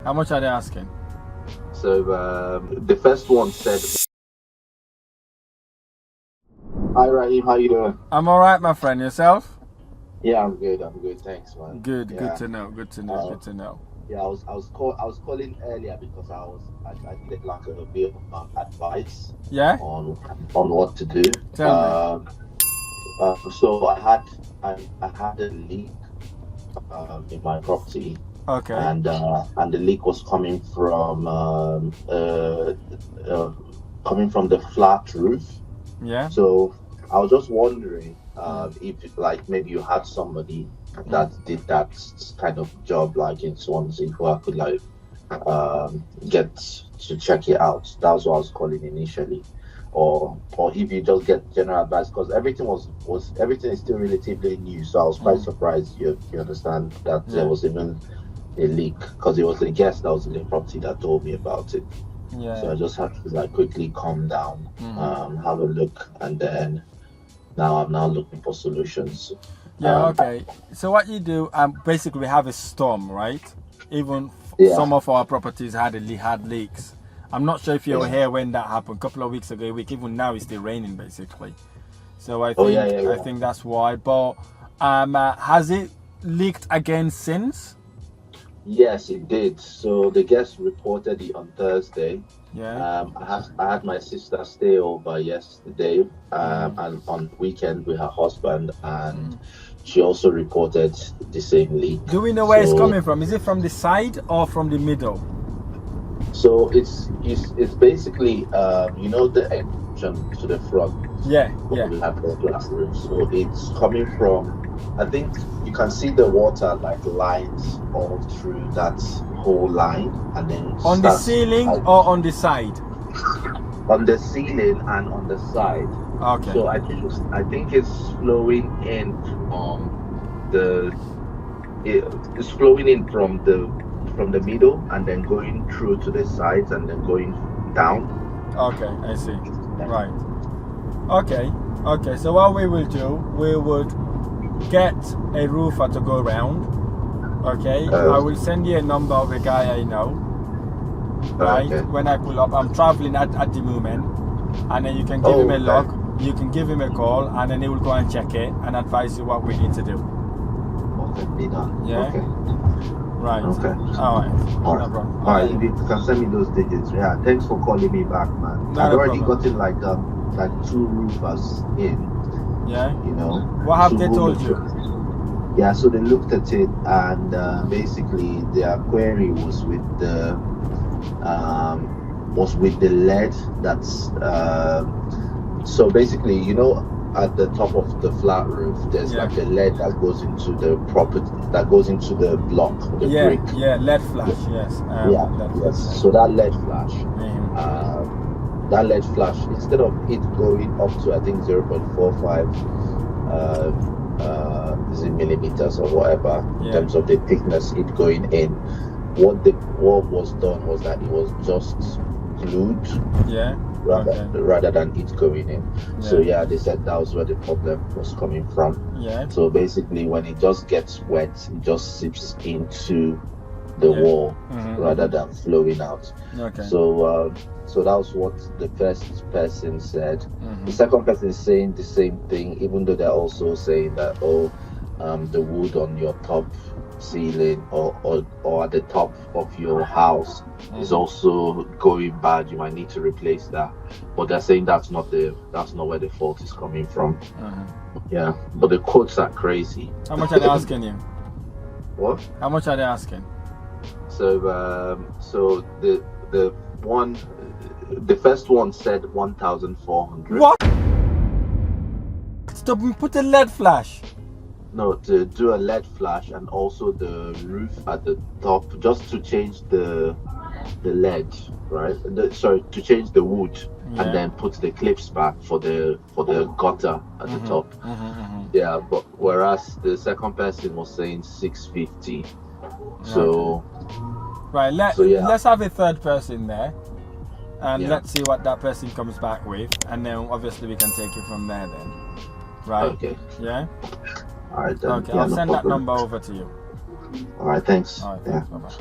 How much are they asking? So the first one said, "Hi Rahim, how you doing?" I'm all right, my friend. Yourself? Yeah, I'm good. I'm good. Thanks, man. Good. Yeah. Good to know. Good to know. Good to know. Yeah, I was calling earlier because I needed like a bit of advice Yeah. on what to do. Tell me. So I had a leak in my property, Okay. and the leak was uh, coming from the flat roof. Yeah. So I was just wondering if like maybe you had somebody that did that kind of job like in Swansea who I could like get to check it out. That was what I was calling initially. Or if you just get general advice because everything is still relatively new. So I was quite surprised you understand that there was even a leak because it was the guest that was in the property that told me about it. Yeah. So I just had to like quickly calm down, have a look, and then now I'm now looking for solutions. Yeah. Okay. So what you do? Basically, we have a storm, right? Even some of our properties had leaks. I'm not sure if you were here when that happened. A couple of weeks ago, a week. Even now, it's still raining basically. So I think I think that's why. But has it leaked again since? Yes, it did. So the guest reported it on Thursday. Yeah. I had my sister stay over yesterday, and on weekend with her husband, and she also reported the same leak. Do we know where it's coming from? Is it from the side or from the middle? So it's basically you know the entrance to the front. Yeah. We have the glass roof. So it's coming from. I think you can see the water like lines all through that whole line, and then on the ceiling or on the side. On the ceiling and on the side. Okay. So I think it's flowing in it's flowing in from the middle and then going through to the sides and then going down. Okay, I see. Right. Okay. So what we will do, we would get a roofer to go around. Okay. I will send you a number of a guy I know. Right. Okay. When I pull up, I'm traveling at the moment, and then you can give him a lock. You can give him a call, and then he will go and check it and advise you what we need to do. Okay, be done. Yeah. Okay. Right. Okay. All right. No problem. All right. You can send me those digits. Yeah. Thanks for calling me back, man. I've already gotten like two roofers in. Yeah. You know. What have they told you? Yeah. So they looked at it, and basically their query was with the lead. That's so basically, you know, at the top of the flat roof, there's like a lead that goes into the property, that goes into the block, the brick. Yeah, lead flash. Yes. Yes. So that lead flash, instead of it going up to I think 0.45 millimeters or whatever in terms of the thickness, it going in. What was done was that it was just glued. Yeah. Rather than it going in. So they said that was where the problem was coming from. Yeah. So basically when it just gets wet, it just seeps into the wall rather than flowing out. Okay. So that was what the first person said. The second person is saying the same thing, even though they're also saying that the wood on your top ceiling or at the top of your house is also going bad. You might need to replace that, but they're saying that's not where the fault is coming from. Yeah, but the quotes are crazy. How much are they asking you? What? How much are they asking? So the first one said 1,400. What? Stop! Put a lead flash. No, to do a LED flash and also the roof at the top, just to change the LED, right? To change the wood and then put the clips back for the gutter at the top. Yeah, but whereas the second person was saying 650. So right, let's have a third person there, and let's see what that person comes back with, and then obviously we can take it from there then. Right? Okay. Yeah. All right, then. Okay, I'll send that number over to you. All right, thanks. All right, thanks. Bye-bye.